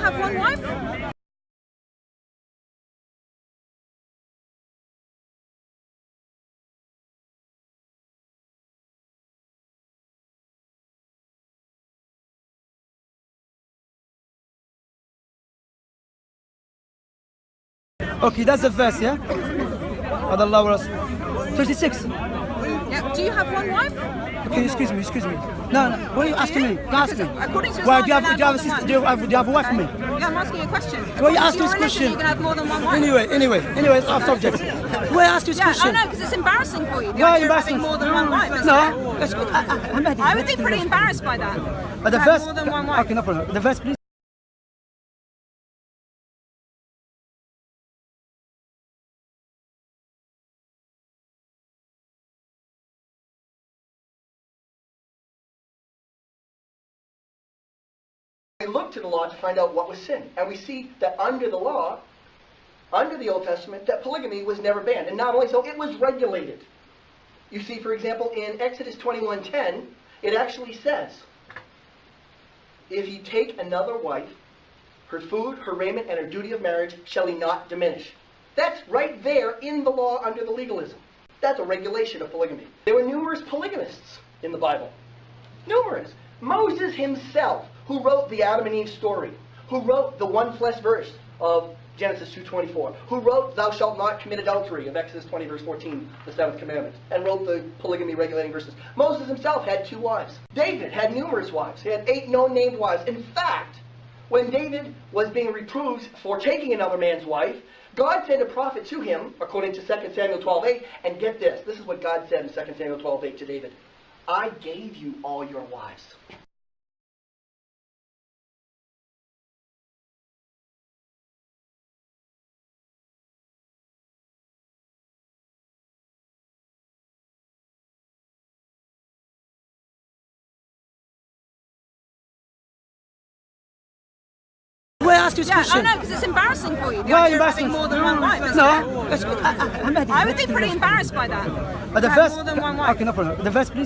have one wife? Okay, that's the verse, yeah? هذا الله ورسوله. 36. Yeah. Do you have one wife? Okay, excuse me. No, what are you asking me? Don't ask me. According to Why, Islam, do you have a sister? Do you have a wife for me? Yeah, I'm asking you a question. Why are you asking this question? You can have more than one wife. Anyway, it's off subject. Why ask this question? I know, because it's embarrassing for you. Why Having more than one wife, isn't No, it? Ahmadi, I would be pretty embarrassed by that. But the to have verse. more than one wife. Okay, no problem. The verse, please. We look to the law to find out what was sin. And we see that under the law, under the Old Testament, that polygamy was never banned. And not only so, it was regulated. You see, for example, in Exodus 21:10, it actually says, if you take another wife, her food, her raiment, and her duty of marriage shall he not diminish. That's right there in the law under the legalism. That's a regulation of polygamy. There were numerous polygamists in the Bible. Numerous. Moses himself, who wrote the Adam and Eve story, who wrote the one flesh verse of Genesis 2:24, who wrote thou shalt not commit adultery of Exodus 20 verse 14, the seventh commandment, and wrote the polygamy regulating verses. Moses himself had 2 wives. David had numerous wives. He had 8 known named wives. In fact, when David was being reproved for taking another man's wife, God sent a prophet to him, according to 2 Samuel 12:8, and get this. This is what God said in 2 Samuel 12:8 to David. I gave you all your wives. Why ask this question? I know, because it's embarrassing for you. Why Having more than one wife, isn't it? Ahmadi, I would be pretty embarrassed by that. But the to have verse. more than one wife. Okay, no problem. The verse, please.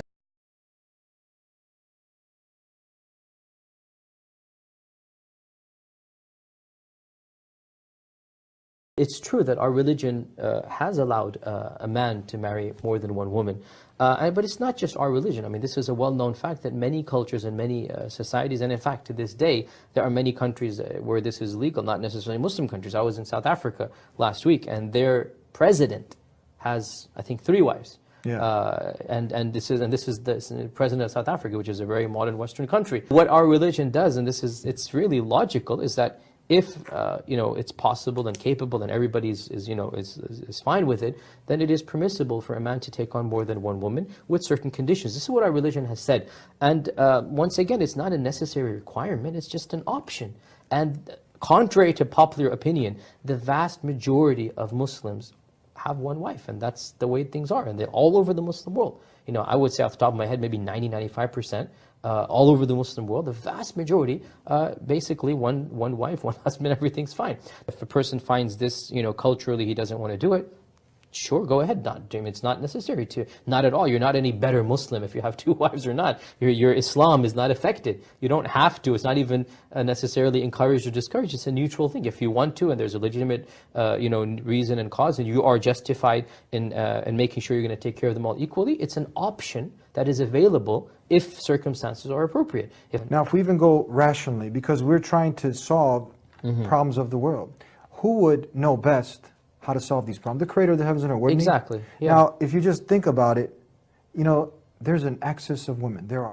It's true that our religion has allowed a man to marry more than one woman. But it's not just our religion. I mean, this is a well-known fact that many cultures and many societies, and in fact to this day, there are many countries where this is legal, not necessarily Muslim countries. I was in South Africa last week, and their president has, I think, 3 wives. Yeah. And this is the president of South Africa, which is a very modern Western country. What our religion does, and it's really logical, is that if it's possible and capable and everybody is fine with it, then it is permissible for a man to take on more than one woman with certain conditions. This is what our religion has said. And once again, it's not a necessary requirement, it's just an option. And contrary to popular opinion, the vast majority of Muslims have one wife, and that's the way things are, and they're all over the Muslim world. I would say off the top of my head, maybe 90–95%. All over the Muslim world, the vast majority, basically one wife, one husband, everything's fine. If a person finds this, culturally he doesn't want to do it, sure, go ahead. It's not necessary to, not at all. You're not any better Muslim if you have 2 wives or not. Your Islam is not affected. You don't have to. It's not even necessarily encouraged or discouraged. It's a neutral thing. If you want to, and there's a legitimate, reason and cause, and you are justified in making sure you're going to take care of them all equally, it's an option that is available if circumstances are appropriate. Now, if we even go rationally, because we're trying to solve problems of the world, who would know best how to solve these problems? The creator of the heavens and earth. Exactly. Yeah. Now, if you just think about it, there's an excess of women. There are.